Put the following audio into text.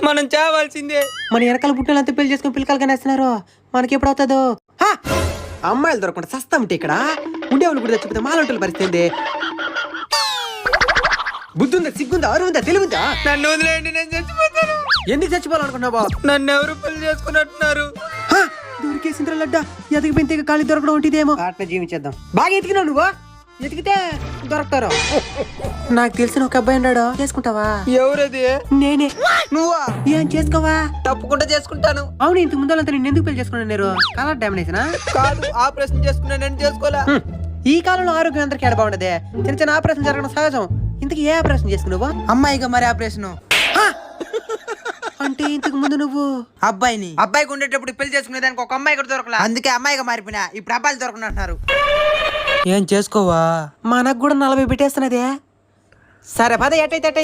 మనం చావాల్సిందే. మన వెనకాల పుట్టినంత పెళ్లి చేసుకుని పిల్లకాయలు కనేస్తున్నారు. మనకి ఎప్పుడు అవుతుందో. అమ్మాయిలు దొరకకుండా సస్తామంటే ఇక్కడ ఉండేవాళ్ళు కూడా చచ్చిపోతే మాలంటోళ్ళ పరిస్థితి ఏంది? బుద్ధుందా, సిగ్గుందా, అరువుందా, తెలివిందా? నన్ను వదిలేయండి, నేను చచ్చిపోతాను. ఎందుకు చచ్చిపోవాలనుకున్నావా? నన్ను ఎవరు పెళ్లి చేసుకున్నట్టున్నారు. దొరికేసింద్ర లడ్డా, ఎదిగిపోయిన ఖాళీ దొరకడం ఉంటుందేమో. అట్లా జీవించేద్దాం. బాగా ఎతికినావు నువ్వు, ఎతికితే దొరుకుతారు. నాకు తెలిసిన ఒక అబ్బాయి ఉన్నాడు, చేసుకుంటావా? ఎవరది? నేనే. నువ్వా? ఏం చేసుకోవా? తప్పకుండా చేసుకుంటాను. అవును, ఇంతకు ముందు నిన్ను ఎందుకు పెళ్లి చేసుకున్నాను? నేను కలర్ డామినేషన్ కాదు, ఆపరేషన్ చేసుకున్నా, నేను చేసుకోలే. ఈ కాలంలో ఆరోగ్యం అందరికీ ఎడ బాగుండదే. చిన్న చిన్న ఆపరేషన్ జరగడం సహజం. ఇంతకు ఏ ఆపరేషన్ చేసుకున్నావా? అమ్మాయిగా మరి ఆపరేషన్ అంటే ఇంతకు ముందు నువ్వు అబ్బాయికి ఉండేటప్పుడు పెళ్లి చేసుకునే దానికి ఒక అమ్మాయి కూడా దొరకలే, అందుకే అమ్మాయిగా మారిపోయినా. ఇప్పుడు అబ్బాయిలు దొరకనంటున్నారు. ఏం చేసుకోవా? మనకు కూడా 40 పెట్టేస్తున్నదే. సరే పద, ఎట్టయితే